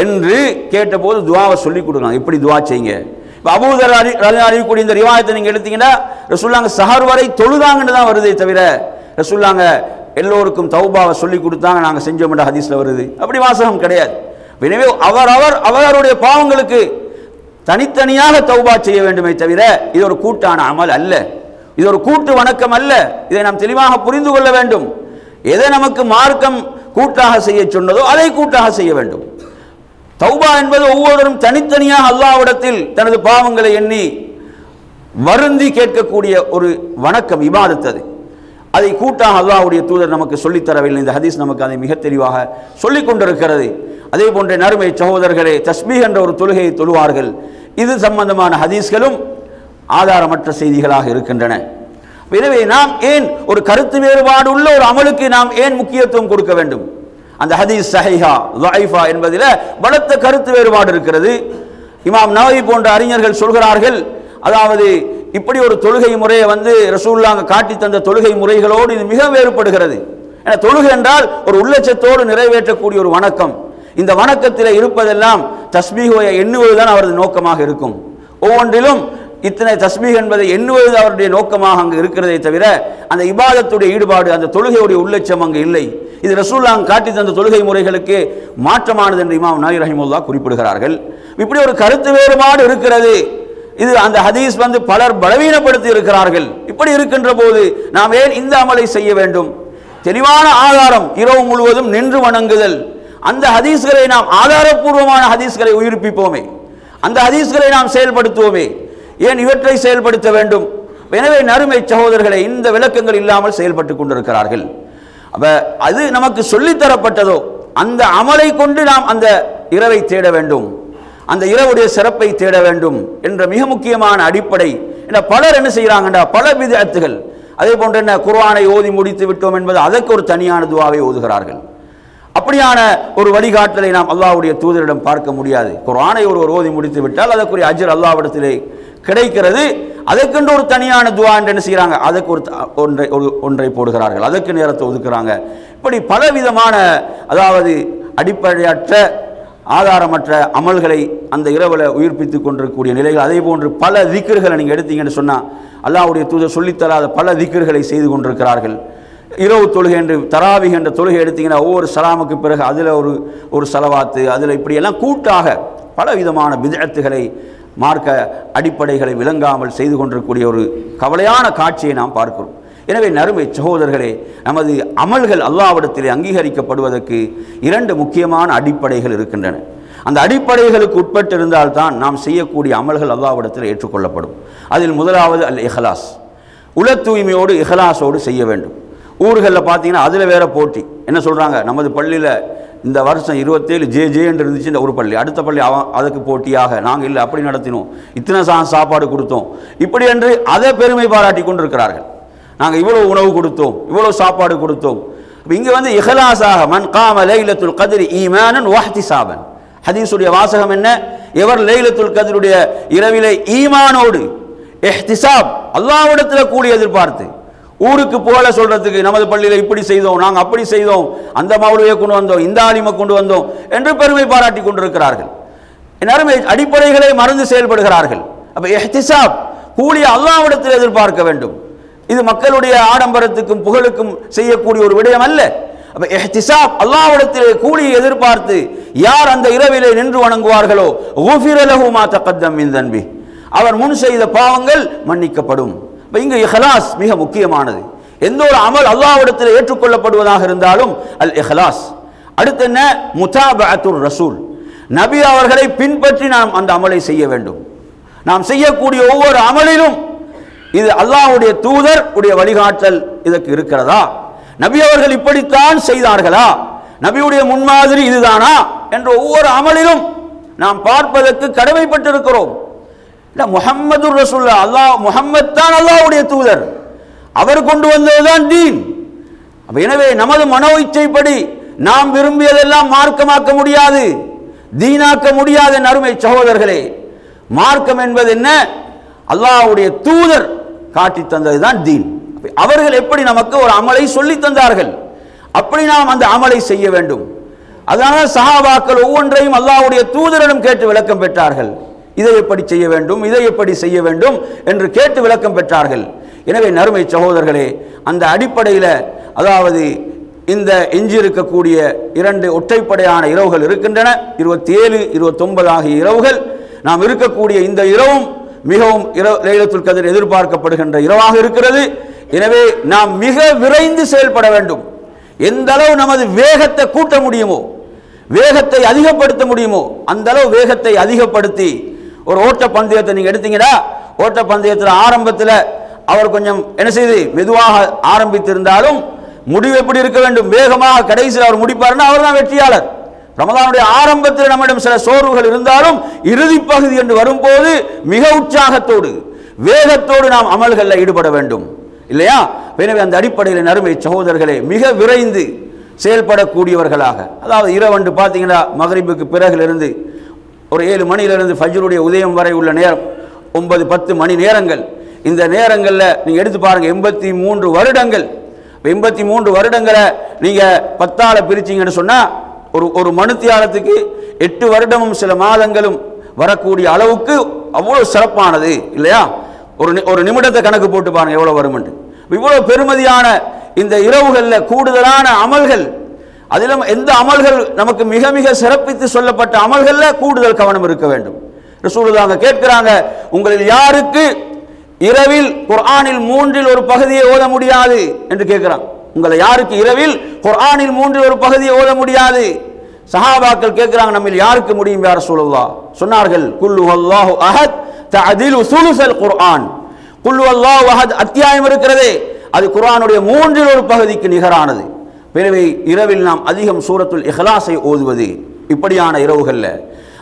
என்று கேட்டபோது துவாவை சொல்லி கொடுக்கலாம். இப்படி துவா செய்யுங்க. இப்போ அபூதர் அறிவிக்கூடிய இந்த ரிவாயத்தை நீங்கள் எடுத்தீங்கன்னா ரசூலுல்லாஹ் சஹர் வரை தொழுதாங்கன்னு தான் வருதே தவிர ரசூலுல்லாஹ் எல்லோருக்கும் தௌபாவை சொல்லி கொடுத்தாங்க நாங்கள் செஞ்சோம் என்ற ஹதீஸ்ல வருது. அப்படி வாசகம் கிடையாது. எனவே அவருடைய பாவங்களுக்கு தனித்தனியாக தௌபா செய்ய வேண்டுமே தவிர இது ஒரு கூட்டான அமல் அல்ல, இது ஒரு கூட்டு வணக்கம் அல்ல. இதை நாம் தெளிவாக புரிந்து கொள்ள வேண்டும். எதை நமக்கு மார்க்கம் கூட்டாக செய்ய சொன்னதோ அதை கூட்டாக செய்ய வேண்டும். தௌபா என்பது ஒவ்வொருவரும் தனித்தனியாக அல்லாஹ்விடத்தில் தனது பாவங்களை எண்ணி வருந்தி கேட்கக்கூடிய ஒரு வணக்கம், இபாதத். அதை கூட்டாக அல்லாஹ்வுடைய தூதர் நமக்கு சொல்லித்தரவில்லை. இந்த ஹதீஸ் நமக்கு அதை மிக தெளிவாக சொல்லிக் கொண்டிருக்கிறது. அதே போன்ற நறுமை சகோதரர்களே, தஸ்பீஹ் என்ற ஒரு தொழுகையை தொழுவார்கள். இது சம்பந்தமான ஹதீஸ்களும் ஆதாரமற்ற செய்திகளாக இருக்கின்றன. எனவே நாம் ஏன் ஒரு கருத்து வேறுபாடு உள்ள ஒரு அமலுக்கு நாம் ஏன் முக்கியத்துவம் கொடுக்க வேண்டும்? அந்த ஹதீஸ் சஹீஹா ضعீஃபா என்பதில் பலத்த கருத்து வேறுபாடு இருக்கிறது. இமாம் நவவி போன்ற அறிஞர்கள் சொல்கிறார்கள், அதாவது இப்படி ஒரு தொழுகை முறையை ரசூலுல்லாஹ் காட்டி தந்த தொழுகை முறைகளோடு இது மிக வேறுபடுகிறது. ஏன்னா தொழுகை என்றால் ஒரு உள்ளச்சத்தோடு நிறைவேற்றக்கூடிய ஒரு வணக்கம். இந்த வணக்கத்தில் இருப்பதெல்லாம் தஸ்பீஹை எண்ணுவதுதான் அவரது நோக்கமாக இருக்கும். ஒவ்வொன்றிலும் இத்தனை தஸ்பீஹ் என்பதை எண்ணுவது அவருடைய நோக்கமாக அங்கு இருக்கிறதே தவிர அந்த இபாதத்துடைய ஈடுபாடு, அந்த தொழுகையுடைய உள்ளட்சம் அங்கு இல்லை. இது ரசூலுல்லாஹ் காட்டி தந்த தொழுகை முறைகளுக்கு மாற்றமானது என்று இமாம் நவவி ரஹிமஹுல்லாஹ் குறிப்பிடுகிறார்கள். இப்படி ஒரு கருத்து வேறுபாடு இருக்கிறது. இது அந்த ஹதீஸ் பலர் பலவீனப்படுத்தி இருக்கிறார்கள். இப்படி இருக்கின்ற போது நாம் ஏன் இந்த அமலை செய்ய வேண்டும்? தெளிவான ஆதாரம் இரவு முழுவதும் நின்று வணங்குதல். அந்த ஹதீஸ்களை நாம் ஆதாரபூர்வமான ஹதீஸ்களை உயிர்ப்பிப்போமே, அந்த ஹதீஸ்களை நாம் செயல்படுத்துவோமே, ஏன் இவற்றை செயல்படுத்த வேண்டும்? எனவே நறுமை சகோதரர்களை இந்த விளக்கங்கள் இல்லாமல் செயல்பட்டு கொண்டிருக்கிறார்கள். அப்ப அது நமக்கு சொல்லித்தரப்பட்டதோ அந்த அமலை கொண்டு நாம் அந்த இரவை தேட வேண்டும், அந்த இரவுடைய சிறப்பை தேட வேண்டும் என்ற மிக முக்கியமான அடிப்படை. பலர் என்ன செய்யறாங்கடா, பல பித்அத்துகள். அதே போன்ற என்ன குர்ஆனை ஓதி முடித்து விட்டோம் என்பது அதற்கு ஒரு தனியான துஆவை ஓதுகிறார்கள். அப்படியான ஒரு வழிகாட்டலை நாம் அல்லாஹ்வுடைய தூதரிடம் பார்க்க முடியாது. குர்ஆனை ஒருவர் ஓதி முடித்து விட்டால் அதற்குரிய அஜ்ர் அல்லாஹ்விடத்திலே கிடைக்கிறது. அதற்கென்று ஒரு தனியான துஆ என்று என்ன செய்யறாங்க, அதற்கு ஒன்றை போடுகிறார்கள், அதற்கு நேரத்தை ஒதுக்குறாங்க. இப்படி பலவிதமான, அதாவது அடிப்படையற்ற ஆதாரமற்ற அமல்களை அந்த இரவில் உயிர்ப்பித்துக் கொண்டிருக்கக்கூடிய நிலைகள். அதே போன்று பல திக்ர்களை நீங்கள் எடுத்தீங்கன்னு சொன்னால் அல்லாஹ்வுடைய தூதர் சொல்லித்தராத பல திக்ர்களை செய்து கொண்டிருக்கிறார்கள். இரவு தொழுகை என்று தராவிஹ் என்ற தொழுகை எடுத்தீங்கன்னா ஒவ்வொரு சலாமுக்கு பிறகு அதில் ஒரு சலவாத்து, அதில் இப்படியெல்லாம் கூட்டாக பல விதமான பித்அத்துகளை மார்க்க அடிப்படைகளை விளங்காமல் செய்து கொண்டிருக்கக்கூடிய ஒரு கவலையான காட்சியை நாம் பார்க்கிறோம். எனவே நறுமை சகோதரர்களே, நமது அமல்கள் அல்லாஹ்விடத்திலே அங்கீகரிக்கப்படுவதற்கு 2 முக்கியமான அடிப்படைகள் இருக்கின்றன. அந்த அடிப்படைகளுக்கு உட்பட்டு இருந்தால்தான் நாம் செய்யக்கூடிய அமல்கள் அல்லாஹ்விடத்தில் ஏற்றுக்கொள்ளப்படும். அதில் முதலாவது அல் இஹ்லாஸ், உள தூய்மையோடு இஹ்லாஸோடு செய்ய வேண்டும். ஊர்களில் பார்த்தீங்கன்னா அதில் வேற போட்டி. என்ன சொல்கிறாங்க, நமது பள்ளியில் இந்த வருஷம் 27 ஜே என்று இருந்துச்சு இந்த ஒரு பள்ளி, அடுத்த பள்ளி அதுக்கு போட்டியாக நாங்கள் இல்லை அப்படி நடத்தினோம், இத்தனை சாப்பாடு கொடுத்தோம், இப்படி என்று அதை பெருமை பாராட்டி கொண்டிருக்கிறார்கள். நாங்கள் இவ்வளோ உணவு கொடுத்தோம், இவ்வளோ சாப்பாடு கொடுத்தோம். இங்கே வந்து இஹ்லாஸாக மன் காம லைலத்துல் கத்ரி ஈமானன் வஹ்திசாபன், ஹதீஸுடைய வாசகம் என்ன, எவர் லைலத்துல் கத்ருடைய இரவிலே ஈமானோடு இஹ்திசாப் அல்லாஹ்விடத்தில் கூலி எதிர்பார்த்து, ஊருக்கு போல சொல்றதுக்கு நமது பள்ளியில் இப்படி செய்தோம், நாங்கள் அப்படி செய்தோம், அந்த மௌலவியை கொண்டு வந்தோம், இந்த ஆலிமை கொண்டு வந்தோம் என்று பெருமை பாராட்டி கொண்டிருக்கிறார்கள். எல்லாருமே அடிப்படைகளை மறந்து செயல்படுகிறார்கள். அப்ப இஹ்திசாப் கூலி அல்லாஹ்விடத்தில் எதிர்பார்க்க வேண்டும். இது மக்களுடைய ஆடம்பரத்துக்கும் புகழுக்கும் செய்யக்கூடிய ஒரு விடயம் அல்ல. அப்ப இஹ்திசாப் அல்லாஹ்விடத்தில் கூலியை எதிர்பார்த்து யார் அந்த இரவிலே நின்று வணங்குவார்களோ குஃபிர லஹு மா தகத்தம் மின் தன்பி, அவர் முன் செய்த பாவங்கள் மன்னிக்கப்படும். இங்கு இஹ்லாஸ் மிக முக்கியமானது. எந்த ஒரு அமல் அல்லாஹ்விடத்தில் ஏற்றுக்கொள்ளப்படுவதாக இருந்தாலும் அல் இஹ்லாஸ். அடுத்து என்ன, முதாபஅத்துர் ரசூல், நபி அவர்களை பின்பற்றி நாம் அந்த அமலை செய்ய வேண்டும். நாம் செய்யக்கூடிய ஒவ்வொரு அமலிலும் இது அல்லாஹ்வுடைய தூதர் உடைய வழிகாட்டல் இதற்கு இருக்கிறதா, நபி அவர்கள் இப்படித்தான் செய்தார்களா, நபியுடைய முன்மாதிரி இதுதானா என்ற ஒவ்வொரு அமலிலும் நாம் பார்ப்பதற்கு கடமைப்பட்டிருக்கிறோம். முஹம்மது ரசூலுல்லாஹ், அல்லாஹ் முஹம்மத் தான் அல்லாஹ்வுடைய தூதர், அவர் கொண்டு வந்ததுதான் தீன். எனவே நமது மனோ இச்சைப்படி நாம் விரும்பியதெல்லாம் மார்க்கமாக்க முடியாது, தீனாக்க முடியாத அருமை சகோதரர்களே. மார்க்கம் என்பது என்ன, அல்லாஹ்வுடைய தூதர் காட்டி தந்ததுதான் தீன். அவர்கள் எப்படி நமக்கு ஒரு அமலை சொல்லி தந்தார்கள், அப்படி நாம் அந்த அமலை செய்ய வேண்டும். அதனால சஹாபாக்கள் ஒவ்வொன்றையும் அல்லாஹ்வுடைய தூதரிடம் கேட்டு விளக்கம் பெற்றார்கள். இதை எப்படி செய்ய வேண்டும், இதை எப்படி செய்ய வேண்டும் என்று கேட்டு விளக்கம் பெற்றார்கள். எனவே நறுமை சகோதரர்களே, அந்த அடிப்படையில் அதாவது இந்த எஞ்சி இருக்கக்கூடிய 2 ஒற்றைப்படையான இரவுகள் இருக்கின்றன, 27, 29 ஆகிய இரவுகள். நாம் இருக்கக்கூடிய இந்த இரவும் மிகவும் லைலத்துல் கத்ர் எதிர்பார்க்கப்படுகின்ற இரவாக இருக்கிறது. எனவே நாம் மிக விரைந்து செயல்பட வேண்டும். எந்த அளவு நமது வேகத்தை கூட்ட முடியுமோ, வேகத்தை அதிகப்படுத்த முடியுமோ அந்த அளவு வேகத்தை அதிகப்படுத்தி, ஒரு ஓட்ட பந்தயத்தை நீங்க எடுத்தீங்கன்னா, ஓட்ட பந்தயத்தில் ஆரம்பத்தில் அவர் கொஞ்சம் என்ன செய்து மெதுவாக ஆரம்பித்திருந்தாலும் முடிவு எப்படி இருக்க வேண்டும், வேகமாக கடைசியில் அவர் முடிப்பார்னா அவர் தான் வெற்றியாளர். ரமலானுடைய ஆரம்பத்தில் நம்மிடம் சில சோர்வுகள் இருந்தாலும் இறுதி பகுதி என்று வரும்போது மிக உற்சாகத்தோடு வேகத்தோடு நாம் அமல்களில் ஈடுபட வேண்டும் இல்லையா? எனவே அந்த அடிப்படையில் நறுமை சகோதரர்களே, மிக விரைந்து செயல்படக்கூடியவர்களாக, அதாவது இரவண்டு பார்த்தீங்கன்னா மகரிபுக்கு பிறகிலிருந்து ஒரு 7 மணியிலிருந்து ஃபஜ்ருடைய உதயம் வரை உள்ள நேரம் 9-10 மணி நேரங்கள். இந்த நேரங்களில் நீங்கள் எடுத்து பாருங்கள், 83 வருடங்கள். 83 வருடங்களை நீங்கள் 10ஆல பிரிச்சிங்கன்னு சொன்னால் ஒரு மணித்தியாலத்துக்கு 8 வருடமும் சில மாதங்களும் வரக்கூடிய அளவுக்கு அவ்வளோ சிறப்பானது இல்லையா? ஒரு நிமிடத்தை கணக்கு போட்டு பாருங்க எவ்வளோ வரும் என்று. இவ்வளோ பெருமதியான இந்த இரவுகளில் கூடுதலான அமல்கள், அதிலும் எந்த அமல்கள் நமக்கு மிக மிக சிறப்பித்து சொல்லப்பட்ட அமல்களில் கூடுதல் கவனம் இருக்க வேண்டும். ரசூலுல்லாஹ் கேட்கிறாங்க, உங்களில் யாருக்கு இரவில் குர்ஆனில் 3இல் ஒரு பகுதியை ஓத முடியாது என்று கேட்கிறாங்க. உங்களை யாருக்கு இரவில் குர்ஆனில் 3இல் ஒரு பகுதியை ஓத முடியாது? சஹாபாக்கள் கேட்கிறாங்க, நம்ம யாருக்கு முடியும் யா ரசூலுல்லாஹ்? சொன்னார்கள், குல்லு அல்லாஹு அஹத் தஅதிலு சுலுஸல் குர்ஆன். குல்லு அல்லாஹு அஹத் அத்தியாயம் இருக்கிறதே, அது குர்ஆனுடைய 3இல் ஒரு பகுதிக்கு நிகரானது. எனவே இரவில் நாம் அதிகம் சூரத்துல் இஹ்லாஸை ஓதுவது இப்படியான இரவுகள்ல.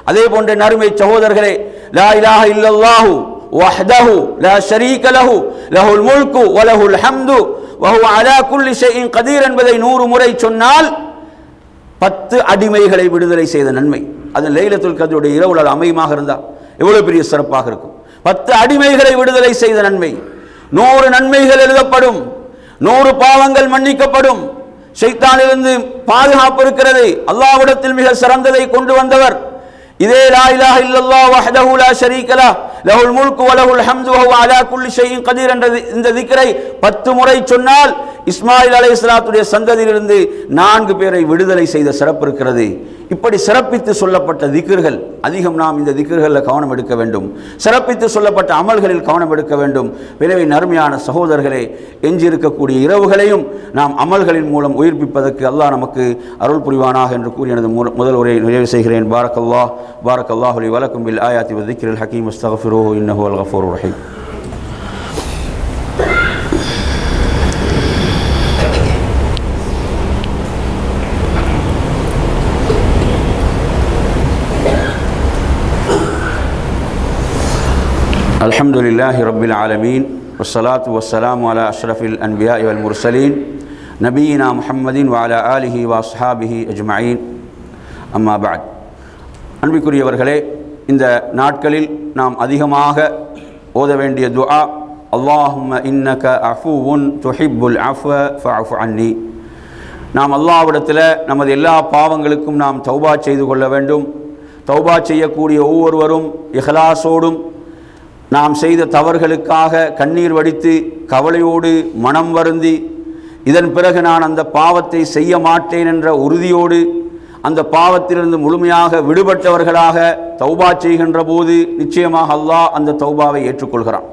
அதே போன்ற நறுமை சகோதரர்களே, லா இலாஹ இல்லல்லாஹு வஹ்தஹு லா ஷரீக லஹு லஹுல் முல்கு வ லஹுல் ஹம்து வ ஹுவ அலா குல்லி ஷைஇன் கதீர் என்பதை 100 முறை சொன்னால் 10 அடிமைகளை விடுதலை செய்த நன்மை. அது லைலத்துல் கத்ருடைய இரவுல அமையமாக இருந்தால் எவ்வளவு பெரிய சிறப்பாக இருக்கும். 10 அடிமைகளை விடுதலை செய்த நன்மை, 100 நன்மைகள் எழுதப்படும், 100 பாவங்கள் மன்னிக்கப்படும், ஷைத்தானிலிருந்து பாதுகாப்பு இருக்கிறது. அல்லாஹ்விடத்தில் மிக சிறந்ததை கொண்டு வந்தவர் இதே லா இலாஹ இல்லல்லாஹ் வஹ்தஹு லா ஷரீக லஹு லஹுல் முல்கு வ லஹுல் ஹம்து வ ஹுவ அலா குல்லி ஷைஇன் கதீர் என்ற இந்த திக்ரை 10 முறை சொன்னால் இஸ்மாயில் அலைஹிஸ்ஸலாத்துடைய சந்ததியிலிருந்து 4 பேரை விடுதலை செய்த சிறப்பு இருக்கிறது. இப்படி சிறப்பித்து சொல்லப்பட்ட திக்ர்கள் அதிகம் நாம் இந்த திக்ர்களில் கவனம் எடுக்க வேண்டும். சிறப்பித்து சொல்லப்பட்ட அமல்களில் கவனம் எடுக்க வேண்டும். எனவே நறுமையான சகோதரர்களே, எஞ்சியிருக்கக்கூடிய இரவுகளையும் நாம் அமல்களின் மூலம் உயிர்ப்பிப்பதற்கு அல்லாஹ் நமக்கு அருள் புரிவானாக என்று கூறி எனது முதல் உரையை நிறைவு செய்கிறேன். பாரக்கல்லாஹு லி வலக்கும் பில் ஆயாத்தி வ திக்ரில் ஹகீம் அஸ்தக்ஃபிருஹு இன்னஹு அல் கஃபூருர் ரஹீம். அல்ஹம்துலில்லாஹி ரப்பில் ஆலமீன் வஸ்ஸலாத்து வஸ்ஸலாமு அலா அஷ்ரஃபில் அன்பியாஇ வல் முர்சலீன் நபியினா முஹம்மதின் வ அலா ஆலிஹி வ அஸ்ஹாபிஹி அஜ்மஈன். அம்மா பஅத். அன்பிற்குரியவர்களே, இந்த நாட்களில் நாம் அதிகமாக ஓத வேண்டிய துஆ அல்லாஹும்ம இன்னக அஃபூவுன் துஹிப்புல் அஃவ ஃபஅஃபு அன்னி. நாம் அல்லாஹ்விடத்தில் நமது எல்லா பாவங்களுக்கும் நாம் தௌபா செய்து கொள்ள வேண்டும். தௌபா செய்யக்கூடிய ஒவ்வொருவரும் இஹ்லாஸோடும் நாம் செய்த தவறுகளுக்காக கண்ணீர் வடித்து கவலையோடு மனம் வருந்தி இதன் பிறகு நான் அந்த பாவத்தை செய்ய மாட்டேன் என்ற உறுதியோடு அந்த பாவத்திலிருந்து முழுமையாக விடுபட்டவர்களாக தௌபா செய்கின்ற போது நிச்சயமாக அல்லாஹ் அந்த தௌபாவை ஏற்றுக்கொள்கிறான்.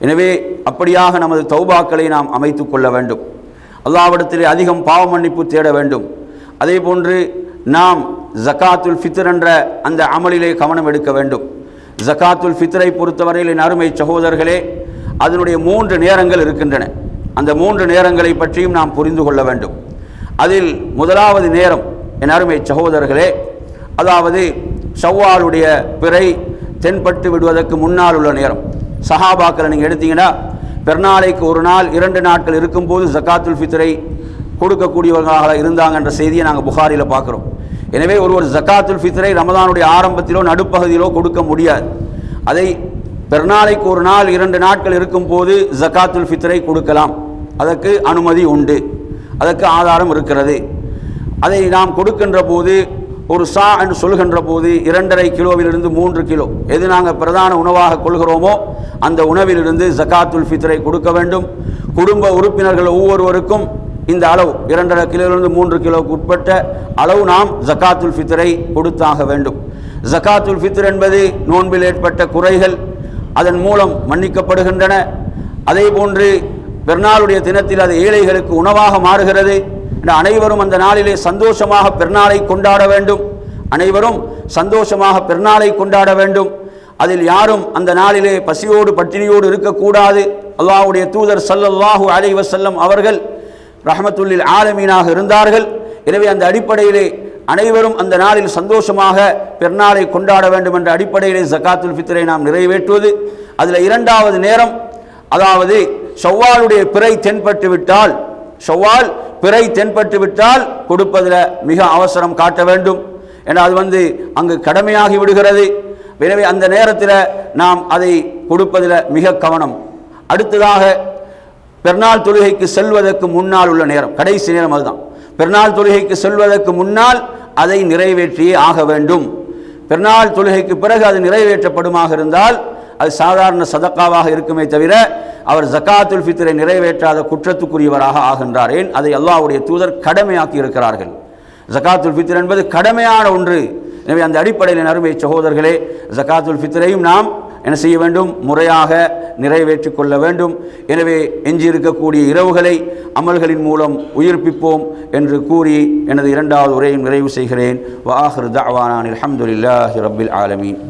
எனவே அப்படியாக நமது தௌபாக்களை நாம் அமைத்து கொள்ள வேண்டும். அல்லாஹ்விடத்திலே அதிகம் பாவ மன்னிப்பு தேட வேண்டும். அதே போன்று நாம் ஜகாத்துல் ஃபித்ர் என்ற அந்த அமலிலே கவனம் எடுக்க வேண்டும். ஜகாத்துல் ஃபித்ரை பொறுத்தவரையில் என் அருமை சகோதரர்களே, அதனுடைய 3 நேரங்கள் இருக்கின்றன. அந்த 3 நேரங்களை பற்றியும் நாம் புரிந்து கொள்ள வேண்டும். அதில் முதலாவது நேரம் என் அருமை சகோதரர்களே, அதாவது ஷவ்வாலுடைய பிறை தென்பட்டு விடுவதற்கு முன்னால் உள்ள நேரம். சஹாபாக்களை நீங்கள் எடுத்தீங்கன்னா பெருநாளைக்கு ஒரு நாள் 2 நாட்கள் இருக்கும்போது ஜகாத்துல் ஃபித்ரை கொடுக்கக்கூடியவர்களாக இருந்தாங்க என்ற செய்தியை நாங்கள் புகாரியில் பார்க்குறோம். எனவே ஒருவர் ஜகாத்துல் ஃபித்ரை ரமதானுடைய ஆரம்பத்திலோ நடுப்பகுதியிலோ கொடுக்க முடியாது. அதை பெருநாளைக்கு ஒரு நாள் 2 நாட்கள் இருக்கும்போது ஜகாத்துல் ஃபித்ரை கொடுக்கலாம். அதற்கு அனுமதி உண்டு, அதற்கு ஆதாரம் இருக்கிறது. அதை நாம் கொடுக்கின்ற போது ஒரு சா என்று சொல்கின்ற போது 2.5 கிலோவிலிருந்து 3 கிலோ எது நாங்கள் பிரதான உணவாக கொள்கிறோமோ அந்த உணவிலிருந்து ஜகாத்துல் ஃபித்ரை கொடுக்க வேண்டும். குடும்ப உறுப்பினர்கள் ஒவ்வொருவருக்கும் இந்த அளவு 2.5 கிலோவிலிருந்து 3 கிலோவுக்கு உட்பட்ட அளவு நாம் ஜகாத்துல் ஃபித்ரை கொடுத்தாக வேண்டும். ஜகாத்துல் ஃபித்ர் என்பது நோன்பில் ஏற்பட்ட குறைகள் அதன் மூலம் மன்னிக்கப்படுகின்றன. அதே போன்று பெருநாளுடைய தினத்தில் அது ஏழைகளுக்கு உணவாக மாறுகிறது. அனைவரும் அந்த நாளிலே சந்தோஷமாக பெருநாளை கொண்டாட வேண்டும். அனைவரும் சந்தோஷமாக பெருநாளை கொண்டாட வேண்டும். அதில் யாரும் அந்த நாளிலே பசியோடு பட்டினியோடு இருக்கக்கூடாது. அல்லாஹ்வுடைய தூதர் ஸல்லல்லாஹு அலைஹி வஸல்லம் அவர்கள் ரஹ்மத்துல்லில் ஆலமீனாக இருந்தார்கள். எனவே அந்த அடிப்படையிலே அனைவரும் அந்த நாளில் சந்தோஷமாக பெருநாளை கொண்டாட வேண்டும் என்ற அடிப்படையிலே ஜகாத்துல் ஃபித்ரை நாம் நிறைவேற்றுவது. அதில் 2வது நேரம், அதாவது ஷவ்வாலுடைய பிறை தென்பட்டு விட்டால், ஷவ்வால் பிறை தென்பட்டு விட்டால் கொடுப்பதில் மிக அவசரம் காட்ட வேண்டும். ஏன்னா அது அங்கு கடமையாகி விடுகிறது. எனவே அந்த நேரத்தில் நாம் அதை கொடுப்பதில் மிக கவனம். அடுத்ததாக பெருநாள் தொழுகைக்கு செல்வதற்கு முன்னால் உள்ள நேரம், கடைசி நேரம் அதுதான். பெருநாள் தொழுகைக்கு செல்வதற்கு முன்னால் அதை நிறைவேற்றியே ஆக வேண்டும். பெருநாள் தொழுகைக்கு பிறகு அது நிறைவேற்றப்படுமாக இருந்தால் அது சாதாரண சதக்காவாக இருக்குமே தவிர அவர் ஜகாத்துல் ஃபித்ரை நிறைவேற்றாத குற்றத்துக்குரியவராக ஆகின்றார். ஏன்? அதை அல்லாஹ்வுடைய தூதர் கடமையாக்கி இருக்கிறார்கள். ஜகாத்துல் ஃபித்ர் என்பது கடமையான ஒன்று. எனவே அந்த அடிப்படையில் அருமை சகோதரர்களே, ஜகாத்துல் ஃபித்ரையும் நாம் என்ன செய்ய வேண்டும்? முறையாக நிறைவேற்றி கொள்ள வேண்டும். எனவே எஞ்சியிருக்கக்கூடிய இரவுகளை அமல்களின் மூலம் உயிர்ப்பிப்போம் என்று கூறி எனது 2வது உரையை நிறைவு செய்கிறேன். வ ஆஹிரு தஅவானா அல்ஹம்துலில்லாஹி ரப்பில் ஆலமீன்.